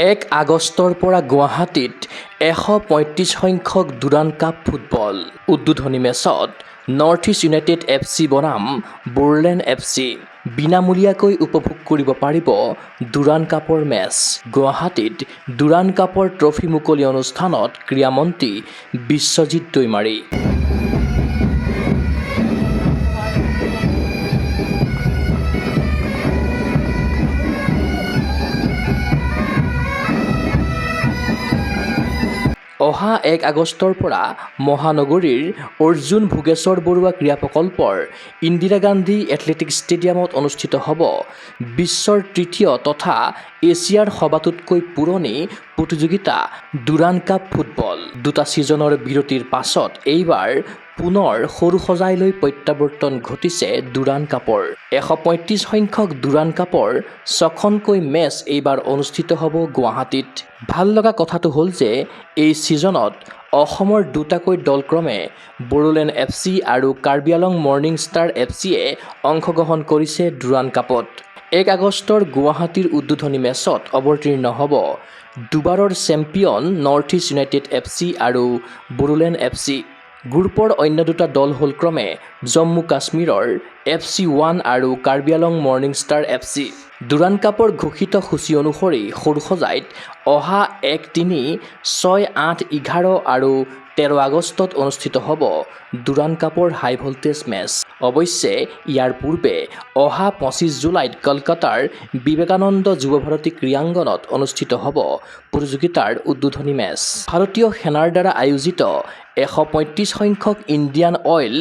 1 আগষ্টৰ পৰা গুৱাহাটীত 135 সংখ্যক দুৰান্দ কাপ ফুটবল উদ্বোধনী মেচত নৰ্থ ইষ্ট ইউনাইটেড FC বনাম বড়োলেণ্ড FC বিনামূলীয়াকৈ উপভোগ কৰিব পাৰিব দুৰান্দ কাপৰ মেচ। গুৱাহাটীত দুৰান্দ কাপৰ ট্ৰফি মুকলি অনুষ্ঠানত ক্ৰীড়ামন্ত্ৰী বিশ্বজিৎ দৈমাৰী। অহা 1 আগষ্টৰ পৰা মহানগৰীৰ অৰ্জুন ভোগেশ্বৰ বৰুৱা ক্ৰীড়া প্ৰকল্পৰ ইন্দিৰা গান্ধী এথলেটিক্স ষ্টেডিয়ামত অনুষ্ঠিত হ'ব বিশ্বৰ তৃতীয় তথা এছিয়াৰ সবাতোতকৈ পুৰণি প্ৰতিযোগিতা দুৰান্দ কাপ ফুটবল। দুটা ছিজনৰ বিৰতিৰ পাছত এইবাৰ পুনৰ সৰু সজাইলৈ প্ৰত্যাৱৰ্তন ঘটিছে দুৰান্দ কাপৰ। 135 সংখ্যক দুৰান্দ কাপৰ 6খনকৈ মেচ এইবাৰ অনুষ্ঠিত হ'ব গুৱাহাটীত। ভাল লগা কথাটো হ'ল যে এই ছিজনত অসমৰ দুটাকৈ দলক্ৰমে বড়োলেণ্ড FC আৰু কাৰ্বি আংলং মৰ্নিং ষ্টাৰ FCয়ে অংশগ্ৰহণ কৰিছে দুৰান্দ কাপত। 1 আগষ্টৰ গুৱাহাটীৰ উদ্বোধনী মেচত অৱতীৰ্ণ হ'ব দুবাৰৰ champion north east united FC আৰু বড়োলেণ্ড FC। গ্ৰুপৰ অন্য দুটা দল হ'ল ক্ৰমে জম্মু কাশ্মীৰৰ FC1 আৰু Karbi Anglong morning star FC। Durand কাপৰ ঘোষিত সূচী অনুসৰি সৰুসজাইত অহা 1, 3, 6, 8, 11 আৰু 13 আগষ্টত অনুষ্ঠিত হ'ব দুৰান্দ কাপৰ হাই ভল্টেজ মেচ। অৱশ্যে ইয়াৰ পূৰ্বে অহা 25 জুলাইত কলকাতাৰ বিবেকানন্দ যুৱ ভাৰতী ক্ৰীড়াংগনত অনুষ্ঠিত হ'ব প্ৰতিযোগিতাৰ উদ্বোধনী মেচ। ভাৰতীয় সেনাৰ দ্বাৰা আয়োজিত 135 সংখ্যক ইণ্ডিয়ান অইল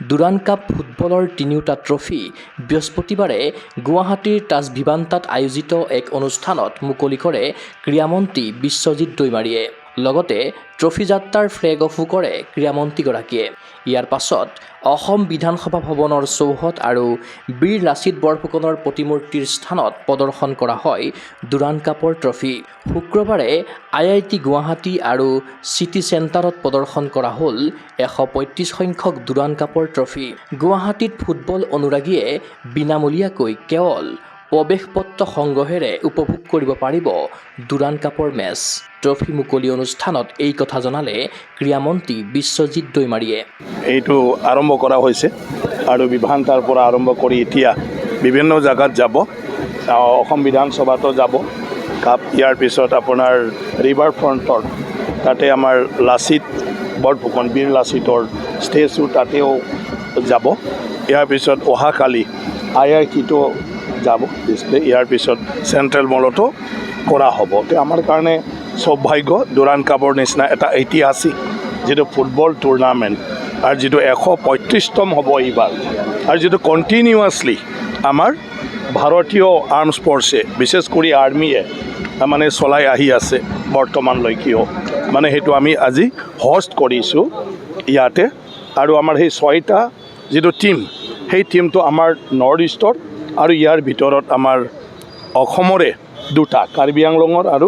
দুৰান্দ কাপ ফুটবলৰ তিনিওটা ট্ৰফি বৃহস্পতিবাৰে গুৱাহাটীৰ তাজ ভিভান্তাত আয়োজিত এক অনুষ্ঠানত মুকলি কৰে ক্ৰীড়ামন্ত্ৰী বিশ্বজিৎ দৈমাৰীয়ে। লগতে ট্ৰফি যাত্ৰাৰ ফ্লেগ অফো কৰে ক্ৰীড়ামন্ত্ৰীগৰাকীয়ে। ইয়াৰ পাছত অসম বিধানসভা ভৱনৰ চৌহদ আৰু বীৰ লাচিত বৰফুকনৰ প্ৰতিমূৰ্তিৰ স্থানত প্ৰদৰ্শন কৰা হয় দুৰান্দ কাপৰ ট্ৰফি। শুক্ৰবাৰে IIT গুৱাহাটী আৰু চিটি চেণ্টাৰত প্ৰদৰ্শন কৰা হ'ল 135 সংখ্যক দুৰান্দ কাপৰ ট্ৰফি। গুৱাহাটীত ফুটবল অনুৰাগীয়ে বিনামূলীয়াকৈ কেৱল প্ৰৱেশ পত্ৰ সংগ্ৰহেৰে উপভোগ কৰিব পাৰিব দুৰান্দ কাপৰ মেচ। ট্ৰফি মুকলি অনুষ্ঠানত এই কথা জনালে ক্ৰীড়ামন্ত্ৰী বিশ্বজিৎ দৈমাৰীয়ে। এইটো আৰম্ভ কৰা হৈছে আৰু বিভান্তাৰ পৰা আৰম্ভ কৰি এতিয়া বিভিন্ন জাগাত যাব, অসম বিধানসভাতো যাব কাপ। ইয়াৰ পিছত আপোনাৰ ৰিভাৰ ফ্ৰণ্টৰ তাতে আমাৰ লাচিত বৰফুকন বীৰ লাচিতৰ ষ্টেচু তাতেও যাব। ইয়াৰ পিছত অহাকালি IITতো যাব ডিছপ্লে। ইয়াৰ পিছত চেণ্ট্ৰেল মলতো কৰা হ'ব। আমাৰ কাৰণে সৌভাগ্য দুৰান্দ কাপৰ নিচিনা এটা ঐতিহাসিক যিটো ফুটবল টুৰ্ণামেণ্ট আৰু যিটো 135তম হ'ব এইবাৰ, আৰু যিটো কণ্টিনিউৱাছলি আমাৰ ভাৰতীয় আৰ্মছ ফ'ৰ্চে বিশেষ কৰি আৰ্মিয়ে মানে চলাই আহি আছে বৰ্তমানলৈকেও, মানে সেইটো আমি আজি হোষ্ট কৰিছোঁ ইয়াতে। আৰু আমাৰ সেই 6টা যিটো টীম, সেই টীমটো আমাৰ নৰ্থ ইষ্টৰ আৰু ইয়াৰ ভিতৰত আমাৰ অসমৰে দুটা, কাৰ্বি আংলঙৰ আৰু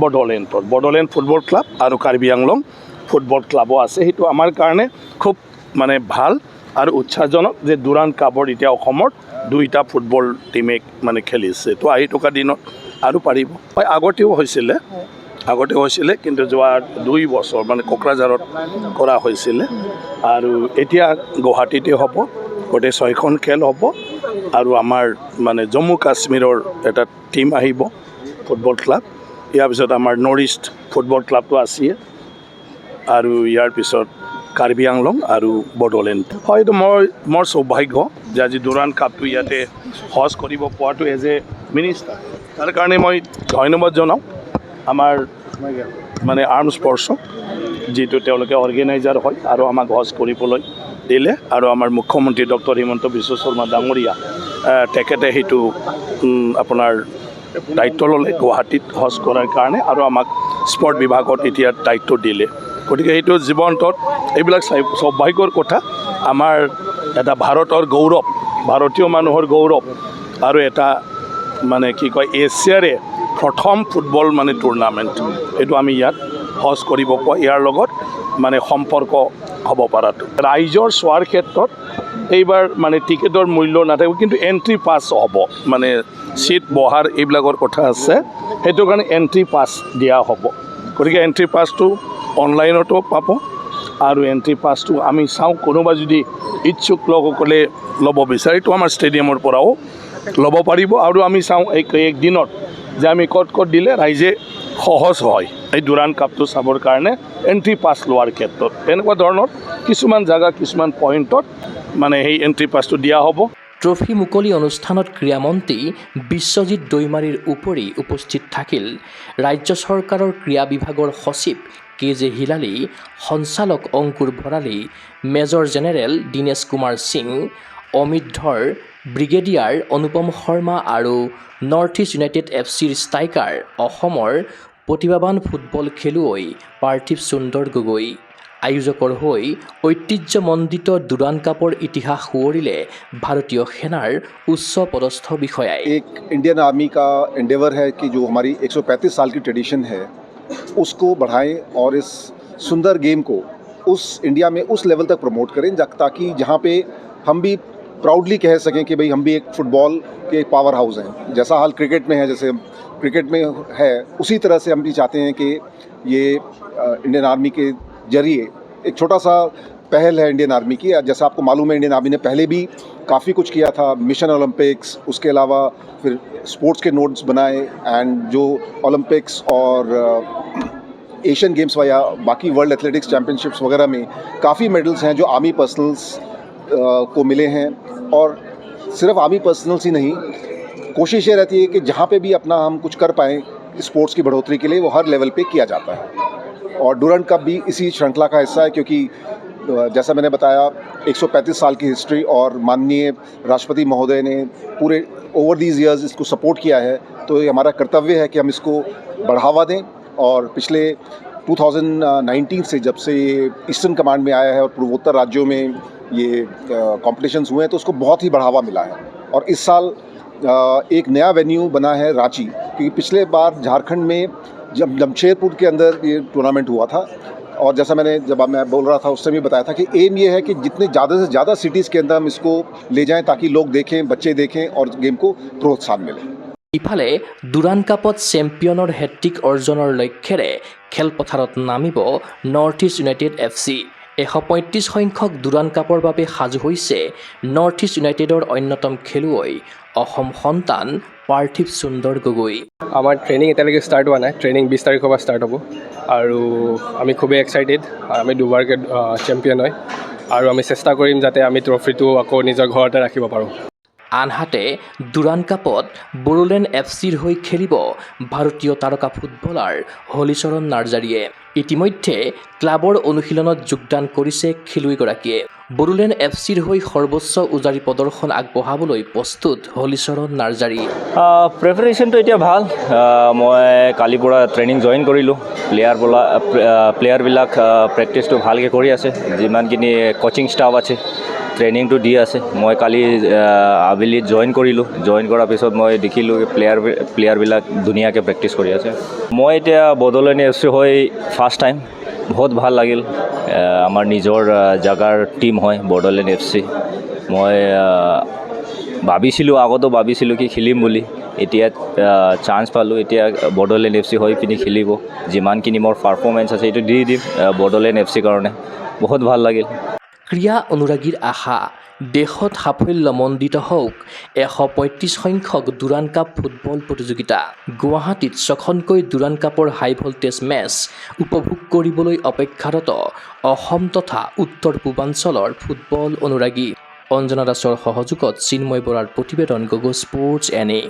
বড়োলেণ্ডৰ, বড়োলেণ্ড ফুটবল ক্লাব আৰু কাৰ্বি আংলং ফুটবল ক্লাবো আছে। সেইটো আমাৰ কাৰণে খুব মানে ভাল আৰু উৎসাহজনক যে দুৰান্দ কাপৰ এতিয়া অসমৰ 2টা ফুটবল টীমে মানে খেলিছে। তো আহি থকা দিনত আৰু পাৰিব। আগতেও হৈছিলে কিন্তু যোৱা 2 বছৰ মানে কোকৰাঝাৰত কৰা হৈছিলে, আৰু এতিয়া গুৱাহাটীতে হ'ব। গোটেই 6খন খেল হ'ব আৰু আমাৰ মানে জম্মু কাশ্মীৰৰ এটা টীম আহিব ফুটবল ক্লাব। ইয়াৰ পিছত আমাৰ নৰ্থ ইষ্ট ফুটবল ক্লাবটো আছে, আৰু ইয়াৰ পিছত কাৰ্বি আংলং আৰু বড়োলেণ্ড। হয়তো মোৰ সৌভাগ্য যে আজি দুৰান্দ কাপটো ইয়াতে হোষ্ট কৰিব পোৱাটো এজ এ মিনিষ্টাৰ। তাৰ কাৰণে মই ধন্যবাদ জনাওঁ আমাৰ মানে আৰ্মছ ফ'ৰ্চক, যিটো তেওঁলোকে অৰ্গেনাইজাৰ হয় আৰু আমাক হোষ্ট কৰিবলৈ দিলে। আৰু আমাৰ মুখ্যমন্ত্ৰী ডক্টৰ হিমন্ত বিশ্ব শৰ্মা ডাঙৰীয়া তেখেতে সেইটো আপোনাৰ দায়িত্ব ল'লে গুৱাহাটীত হোষ্ট কৰাৰ কাৰণে, আৰু আমাক স্পৰ্ট বিভাগত এতিয়া দায়িত্ব দিলে। গতিকে সেইটো জীৱন্তত এইবিলাক সৌভাগ্যৰ কথা। আমাৰ এটা ভাৰতৰ গৌৰৱ, ভাৰতীয় মানুহৰ গৌৰৱ, আৰু এটা মানে কি কয় এছিয়াৰে প্ৰথম ফুটবল মানে টুৰ্ণামেণ্ট, এইটো আমি ইয়াত হোষ্ট কৰিব পোৱা, ইয়াৰ লগত মানে সম্পৰ্ক হ'ব পৰাটো। ৰাইজৰ চোৱাৰ ক্ষেত্ৰত এইবাৰ মানে টিকেটৰ মূল্য নাথাকিব, কিন্তু এণ্ট্ৰি পাছ হ'ব, মানে চিট বহাৰ এইবিলাকৰ কথা আছে সেইটো কাৰণে এণ্ট্ৰি পাছ দিয়া হ'ব গতিকে এণ্ট্ৰি পাছটো অনলাইনতো পাব আৰু এণ্ট্ৰি পাছটো আমি চাওঁ কোনোবা যদি ইচ্ছুক লোকসকলে ল'ব বিচাৰে তো আমাৰ ষ্টেডিয়ামৰ পৰাও ল'ব পাৰিব আৰু আমি চাওঁ এক দিনত যে আমি ক'ত ক'ত দিলে ৰাইজে সহজ হয় এই ডুৰাণ্ড কাপটো চাবৰ কাৰণে এণ্ট্ৰি পাছ লোৱাৰ ক্ষেত্ৰত তেনেকুৱা ধৰণৰ কিছুমান জাগা কিছুমান পইণ্টত মানে সেই এণ্ট্ৰি পাছটো দিয়া হ'ব ট্ৰফি মুকলি অনুষ্ঠানত ক্ৰীড়ামন্ত্ৰী বিশ্বজিৎ দৈমাৰীৰ উপৰি উপস্থিত থাকিল ৰাজ্য চৰকাৰৰ ক্ৰীড়া বিভাগৰ সচিব কে.জে. হিলালী সঞ্চালক অংকুৰ ভৰালী মেজৰ জেনেৰেল দীনেশ কুমাৰ সিং অমিত ধৰ ব্ৰিগেডিয়াৰ অনুপম শৰ্মা আৰু নৰ্থ ইষ্ট ইউনাইটেড এফচিৰ ষ্ট্ৰাইকাৰ অসমৰ প্ৰতিভাৱান ফুটবল খেলুৱৈ পাৰ্থিৱ সুন্দৰ গগৈ আয়োজকৰ হৈ ঐতিহ্যমণ্ডিত ডুৰাণ্ড কাপৰ ইতিহাস সোঁৱৰিলে ভাৰতীয় সেনাৰ উচ্চ পদস্থ বিষয়াই एक इंडियन आर्मी का एंडेवर है कि जो हमारी 135 साल की ट्रेडिशन है उसको बढ़ाएं और इस सुंदर गेम को उस इंडिया में उस लेवल तक प्रमोट करें ताकि जहाँ पे हम भी प्राउडली कह सकें कि भाई हम भी एक फुटबॉल के एक पावर हाउस हैं जैसा हाल क्रिकेट में है जैसे क्रिकेट में है उसी तरह से हम भी चाहते हैं कि ये इंडियन आर्मी के जरिए एक छोटा सा पहल है इंडियन आर्मी की जैसा आपको मालूम है इंडियन आर्मी ने पहले भी काफ़ी कुछ किया था मिशन ओलंपिक्स उसके अलावा फिर स्पोर्ट्स के नोट्स बनाए एंड जो ओलंपिक्स और एशियन गेम्स या बाकी वर्ल्ड एथलेटिक्स चैम्पियनशिप्स वगैरह में काफ़ी मेडल्स हैं जो आर्मी पर्सनल्स को मिले हैं और सिर्फ आर्मी पर्सनल्स ही नहीं कोशिश ये रहती है कि जहाँ पे भी अपना हम कुछ कर पाएँ स्पोर्ट्स की बढ़ोतरी के लिए वो हर लेवल पे किया जाता है और डुराण्ड कप भी इसी श्रृंखला का हिस्सा है क्योंकि जैसा मैंने बताया 135 साल की हिस्ट्री और माननीय राष्ट्रपति महोदय ने पूरे ओवर दीज इयर्स इसको सपोर्ट किया है तो ये हमारा कर्तव्य है कि हम इसको बढ़ावा दें और पिछले 2019 से जब से ये ईस्टर्न कमांड में आया है और पूर्वोत्तर राज्यों में ये कॉम्पिटिशन्स हुए हैं तो उसको बहुत ही बढ़ावा मिला है और इस साल एक नया वेन्यू बना है रांची क्योंकि पिछले बार झारखंड में जब जमशेदपुर के अंदर ये टूर्नामेंट हुआ था और जैसा जब मैं बोल रहा था उससे भी बताया था कि एम ये है कि जितने ज़्यादा से ज़्यादा सिटीज़ के अंदर हम इसको ले जाएं ताकि लोग देखें बच्चे देखें और गेम को प्रोत्साहन मिले ইফালে ডুৰাণ্ড কাপত চেম্পিয়নৰ হেট্ৰিক অৰ্জনৰ লক্ষ্যৰে খেলপথাৰত নামিব নৰ্থ ইষ্ট ইউনাইটেড এফচি 135 সংখ্যক ডুৰাণ্ড কাপৰ বাবে সাজু হৈছে নৰ্থ ইষ্ট ইউনাইটেডৰ অন্যতম খেলুৱৈ অসম সন্তান পাৰ্থিৱ সুন্দৰ গগৈ আমাৰ ট্ৰেইনিং এতিয়ালৈকে ষ্টাৰ্ট হোৱা নাই ট্ৰেইনিং 20 তাৰিখৰ পৰা ষ্টাৰ্ট হ'ব আৰু আমি খুবেই এক্সাইটেড আমি দুবাৰকৈ চেম্পিয়ন হয় আৰু আমি চেষ্টা কৰিম যাতে আমি ট্ৰফিটো আকৌ নিজৰ ঘৰতে ৰাখিব পাৰোঁ আনহাতে ডুৰাণ্ড কাপত বড়োলেণ্ড এফচিৰ হৈ খেলিব ভাৰতীয় তাৰকা ফুটবলাৰ হলিচৰণ নাৰ্জাৰীয়ে ইতিমধ্যে ক্লাবৰ অনুশীলনত যোগদান কৰিছে খেলুৱৈগৰাকীয়ে বড়োলেণ্ড এফচিৰ হৈ সৰ্বোচ্চ উজাৰি প্ৰদৰ্শন আগবঢ়াবলৈ প্ৰস্তুত হলিচৰণ নাৰ্জাৰী প্ৰিপাৰেশ্যনটো এতিয়া ভাল মই কালিৰ পৰা ট্ৰেইনিং জইন কৰিলোঁ প্লেয়াৰবিলাক প্ৰেক্টিছটো ভালকৈ কৰি আছে যিমানখিনি কোচিং ষ্টাফ আছে ট্ৰেইনিংটো দি আছে মই কালি আবেলি জইন কৰিলোঁ জইন কৰাৰ পিছত মই দেখিলোঁ প্লেয়াৰবিলাক ধুনীয়াকৈ প্ৰেক্টিছ কৰি আছে মই এতিয়া বড়োলেণ্ড এফচি হৈ ফাৰ্ষ্ট টাইম বহুত ভাল লাগিল আমাৰ নিজৰ জাগাৰ টীম হয় বড়োলেণ্ড এফচি মই আগতো ভাবিছিলোঁ কি খেলিম বুলি এতিয়া চান্স পালোঁ এতিয়া বড়োলেণ্ড এফচি হৈ পিনি খেলিব যিমানখিনি মোৰ পাৰফৰ্মেঞ্চ আছে এইটো দি দিম বড়োলেণ্ড এফচিৰ কাৰণে বহুত ভাল লাগিল ক্ৰীড়া অনুৰাগীৰ আশা দেশত সাফল্যমণ্ডিত হওক 135 সংখ্যক ডুৰাণ্ড কাপ ফুটবল প্ৰতিযোগিতা গুৱাহাটীত 6খনকৈ ডুৰাণ্ড কাপৰ হাই ভল্টেজ মেচ উপভোগ কৰিবলৈ অপেক্ষাৰত অসম তথা উত্তৰ পূৰ্বাঞ্চলৰ ফুটবল অনুৰাগী অঞ্জনা দাসৰ সহযোগত চিন্ময় বৰাৰ প্ৰতিবেদন গগো স্পৰ্টছ এনে